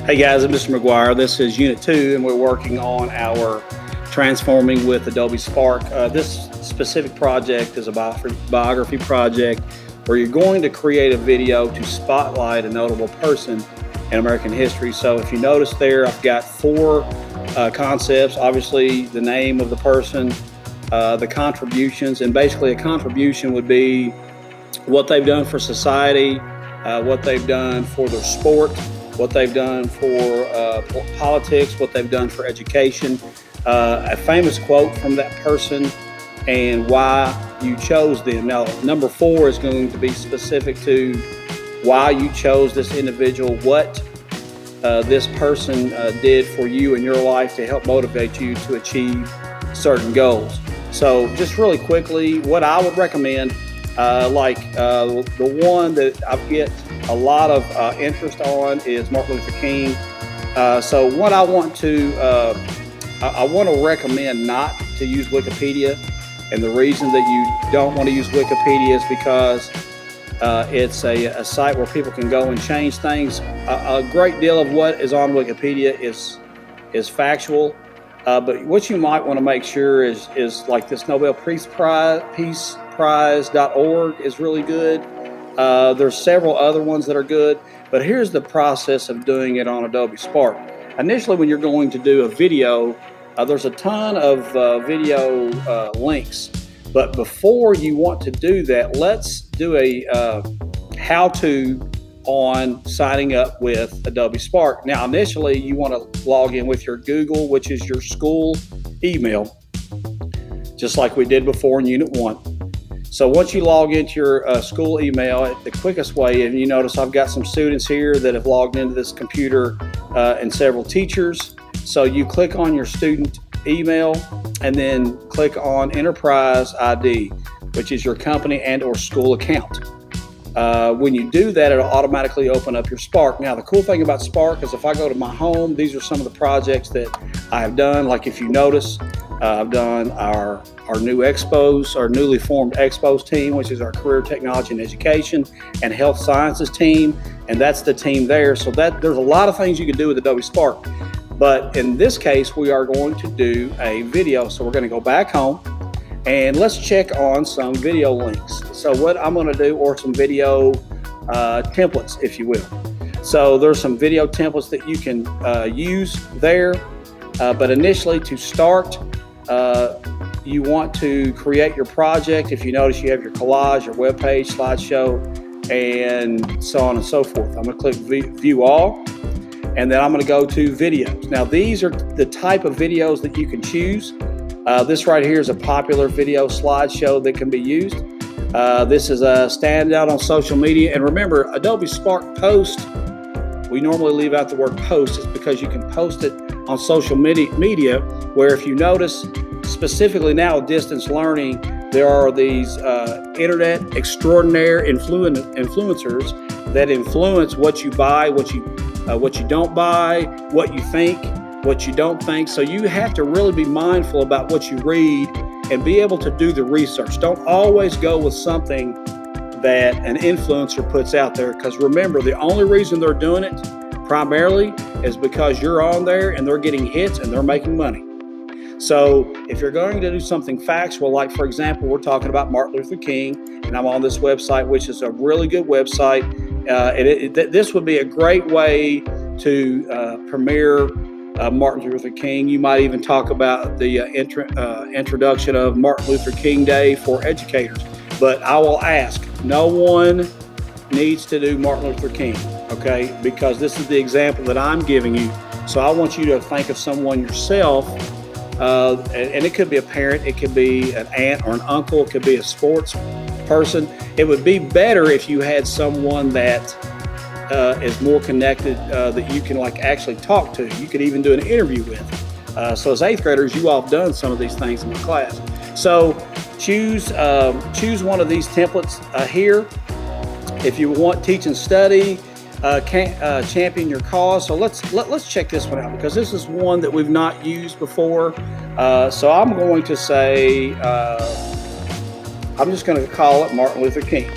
Hey guys, I'm Mr. McGuire. This is Unit 2, and we're working on our Transforming with Adobe Spark. This specific project is a biography project where you're going to create a video to spotlight a notable person in American history. So if you notice there, I've got four concepts. Obviously, the name of the person, the contributions, and basically a contribution would be what they've done for society, what they've done for their sport, what they've done for politics, what they've done for education, a famous quote from that person, and why you chose them. Now, number 4 is going to be specific to why you chose this individual, what this person did for you in your life to help motivate you to achieve certain goals. So just really quickly, what I would recommend, the one that I get a lot of interest on is Martin Luther King. So what I want to recommend not to use Wikipedia, and the reason that you don't want to use Wikipedia is because it's a site where people can go and change things. A great deal of what is on Wikipedia is factual, but what you might want to make sure is like this Nobel Peace Prize.org is really good. There's several other ones that are good, but here's the process of doing it on Adobe Spark. Initially, when you're going to do a video, there's a ton of video links, but before you want to do that, let's do a how-to on signing up with Adobe Spark. Now, initially, you want to log in with your Google, which is your school email, just like we did before in Unit 1. So once you log into your school email, the quickest way, and you notice I've got some students here that have logged into this computer and several teachers. So you click on your student email and then click on Enterprise ID, which is your company and or school account. When you do that, it'll automatically open up your Spark. Now, the cool thing about Spark is if I go to my home, these are some of the projects that I have done. Like if you notice, I've done our new expos, our newly formed expos team, which is our career technology and education and health sciences team, and that's the team there. So that there's a lot of things you can do with Adobe Spark, but in this case we are going to do a video. So we're going to go back home and let's check on some video links. So what I'm going to do, or some video templates, if you will. So there's some video templates that you can use there, but initially to start, you want to create your project. If you notice, you have your collage, your web page, slideshow, and so on and so forth. I'm going to click View All, and then I'm going to go to Videos. Now, these are the type of videos that you can choose. This right here is a popular video slideshow that can be used. This is a standout on social media. And remember, Adobe Spark Post, we normally leave out the word post. It's because you can post it on social media, where if you notice, specifically now distance learning, there are these internet extraordinaire influencers that influence what you buy, what you don't buy, what you think, what you don't think. So you have to really be mindful about what you read and be able to do the research. Don't always go with something that an influencer puts out there, because remember, the only reason they're doing it primarily is because you're on there and they're getting hits and they're making money. So if you're going to do something factual, like for example, we're talking about Martin Luther King, and I'm on this website, which is a really good website. This would be a great way to premiere Martin Luther King. You might even talk about the introduction of Martin Luther King Day for educators. But I will ask, no one needs to do Martin Luther King, okay? Because this is the example that I'm giving you. So I want you to think of someone yourself, and it could be a parent, it could be an aunt or an uncle, it could be a sports person. It would be better if you had someone that is more connected, that you can like actually talk to. You could even do an interview with. So as 8th graders, you all have done some of these things in my class. So choose one of these templates here. If you want teach and study, champion your cause. So let's check this one out, because this is one that we've not used before. So I'm going to say, I'm just going to call it Martin Luther King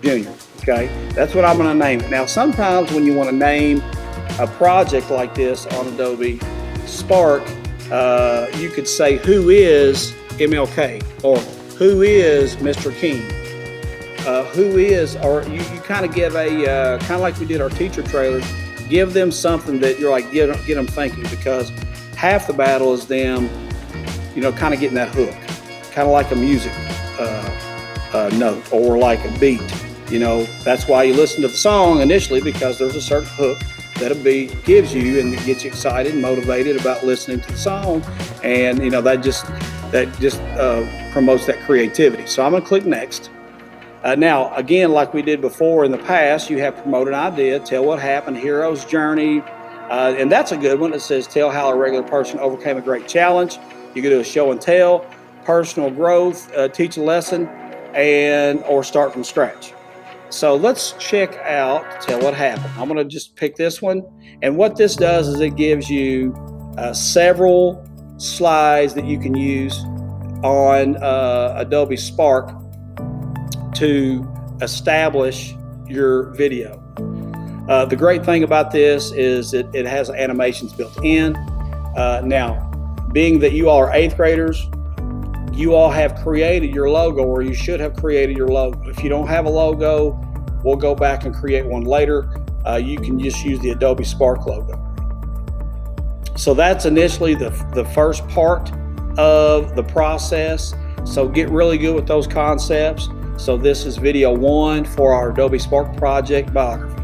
Jr. Okay, that's what I'm going to name it. Now, sometimes when you want to name a project like this on Adobe Spark, you could say, who is MLK, or who is Mr. King, who is, or you kind of give a, kind of like we did our teacher trailers, give them something that you're like, get them thinking, because half the battle is them, you know, kind of getting that hook, kind of like a music note or like a beat. You know, that's why you listen to the song initially, because there's a certain hook that a beat gives you, and it gets you excited and motivated about listening to the song. And you know, that just promotes that creativity. So I'm going to click next. Now, again, like we did before in the past, you have promote an idea, tell what happened, hero's journey, and that's a good one. It says tell how a regular person overcame a great challenge. You can do a show and tell, personal growth, teach a lesson, and or start from scratch. So let's check out tell what happened. I'm going to just pick this one, and what this does is it gives you several slides that you can use on Adobe Spark to establish your video. The great thing about this is it has animations built in. Now, being that you all are 8th graders, you all have created your logo, or you should have created your logo. If you don't have a logo, we'll go back and create one later. You can just use the Adobe Spark logo. So that's initially the first part of the process. So get really good with those concepts. So this is video 1 for our Adobe Spark project biography.